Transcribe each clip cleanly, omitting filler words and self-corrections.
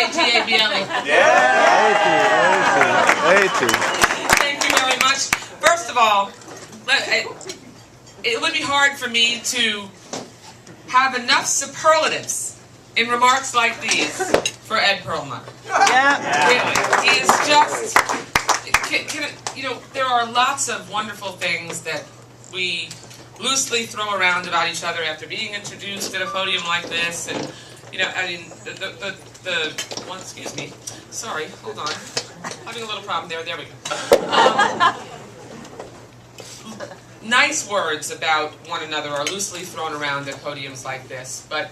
A-G-A-B-L-E. Yeah! Thank you very much. First of all, it would be hard for me to have enough superlatives in remarks like these for Ed Perlmutter. Yeah. Really. He is just... there are lots of wonderful things that we loosely throw around about each other after being introduced at a podium like this, and excuse me, sorry, hold on, having a little problem there we go. Nice words about one another are loosely thrown around at podiums like this, but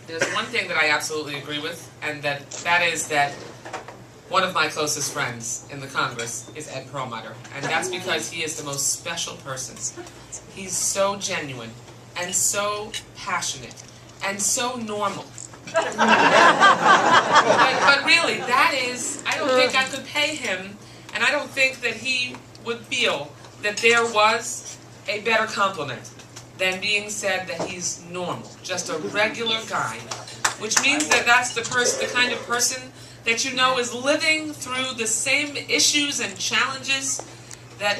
there's one thing that I absolutely agree with, and that is that one of my closest friends in the Congress is Ed Perlmutter, and that's because he is the most special person. He's so genuine, and so passionate, and so normal. But really, that is, I don't think I could pay him, and I don't think that he would feel that there was a better compliment than being said that he's normal, just a regular guy, which means that that's the kind of person that you know is living through the same issues and challenges that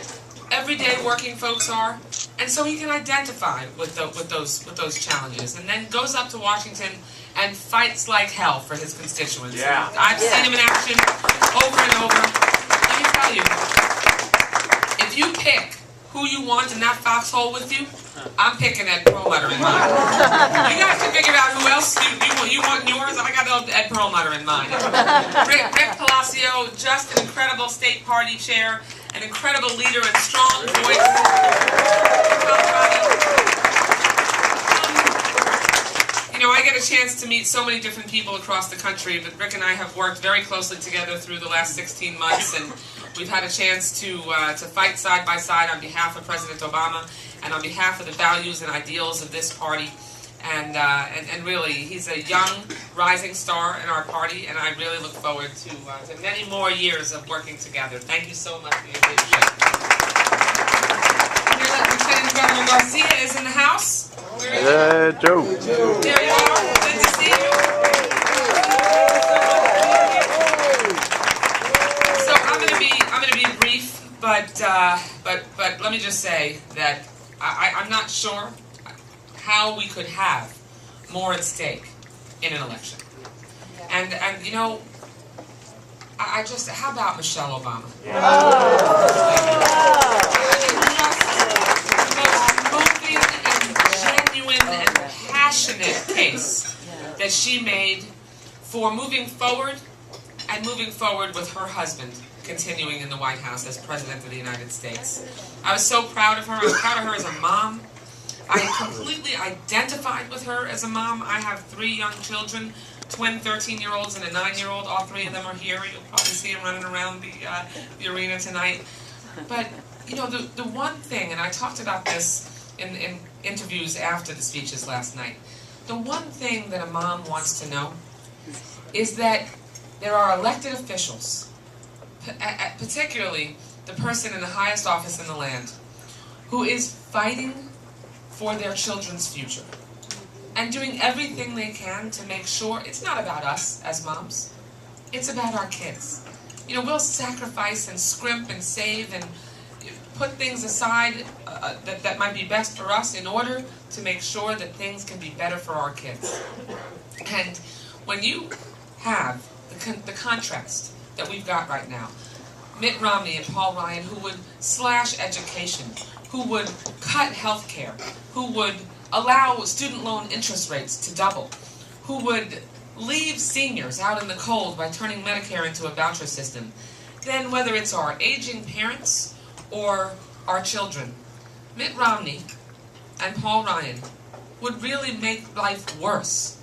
everyday working folks are, and so he can identify with those challenges, and then goes up to Washington and fights like hell for his constituents. Yeah. I've seen him in action over and over. Let me tell you, if you pick who you want in that foxhole with you, I'm picking Ed Perlmutter in mine. You guys can figure out who else you want in yours. I got Ed Perlmutter in mine. Rick Palacio, just an incredible state party chair, an incredible leader and strong voice. I get a chance to meet so many different people across the country, but Rick and I have worked very closely together through the last 16 months, and we've had a chance to fight side by side on behalf of President Obama and on behalf of the values and ideals of this party. And really, he's a young, rising star in our party, and I really look forward to many more years of working together. Thank you so much for your leadership. Lieutenant Governor Garcia is in the house. Joe. There you are. Good to see you. So I'm going to be brief, but let me just say that I'm not sure how we could have more at stake in an election. And I just, how about Michelle Obama? And passionate case that she made for moving forward, and moving forward with her husband continuing in the White House as President of the United States. I was so proud of her. I was proud of her as a mom. I completely identified with her as a mom. I have 3 young children, twin 13-year-olds and a 9-year-old. All 3 of them are here. You'll probably see them running around the arena tonight. But, the one thing, and I talked about this in interviews after the speeches last night, the one thing that a mom wants to know is that there are elected officials, particularly the person in the highest office in the land, who is fighting for their children's future and doing everything they can to make sure it's not about us as moms, it's about our kids. We'll sacrifice and scrimp and save and put things aside that might be best for us in order to make sure that things can be better for our kids. And when you have the contrast that we've got right now, Mitt Romney and Paul Ryan, who would slash education, who would cut health care, who would allow student loan interest rates to double, who would leave seniors out in the cold by turning Medicare into a voucher system, then whether it's our aging parents or our children, Mitt Romney and Paul Ryan would really make life worse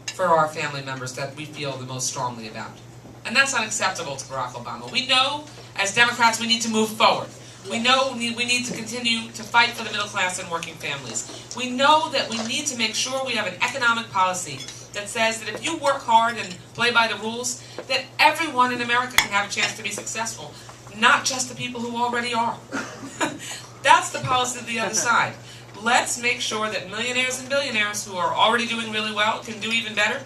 for our family members that we feel the most strongly about. And that's unacceptable to Barack Obama. We know, as Democrats, we need to move forward. We know we need to continue to fight for the middle class and working families. We know that we need to make sure we have an economic policy that says that if you work hard and play by the rules, that everyone in America can have a chance to be successful, not just the people who already are. That's the policy of the other side. Let's make sure that millionaires and billionaires who are already doing really well can do even better.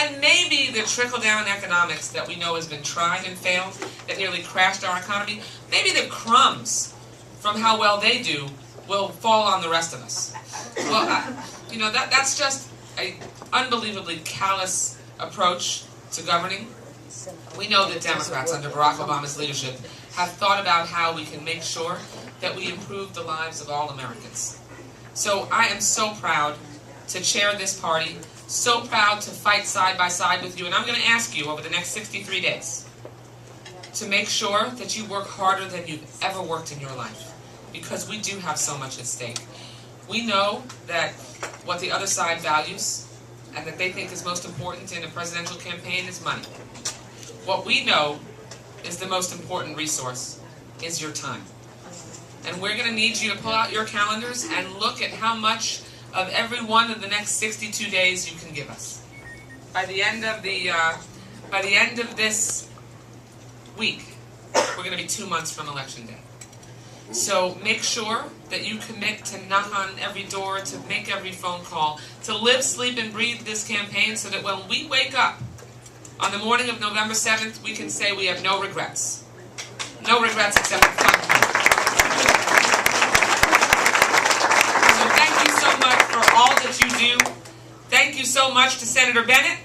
And maybe the trickle-down economics that we know has been tried and failed, that nearly crashed our economy, maybe the crumbs from how well they do will fall on the rest of us. Well, that's just an unbelievably callous approach to governing. We know that Democrats under Barack Obama's leadership have thought about how we can make sure that we improve the lives of all Americans. So I am so proud to chair this party, so proud to fight side by side with you, and I'm going to ask you over the next 63 days to make sure that you work harder than you've ever worked in your life, because we do have so much at stake. We know that what the other side values and that they think is most important in a presidential campaign is money. What we know is the most important resource is your time. And we're going to need you to pull out your calendars and look at how much of every one of the next 62 days you can give us. By the end of this week, we're going to be 2 months from Election Day. So make sure that you commit to knock on every door, to make every phone call, to live, sleep, and breathe this campaign so that when we wake up on the morning of November 7th, we can say we have no regrets. No regrets except for fun. So thank you so much for all that you do. Thank you so much to Senator Bennett,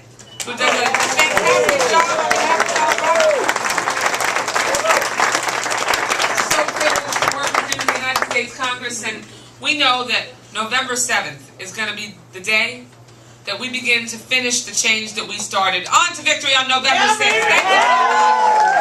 who does a fantastic job on behalf of Colorado. So privileged to work with him in the United States Congress, and we know that November 7th is going to be the day that we begin to finish the change that we started. On to victory on November 6th. Thank you so much.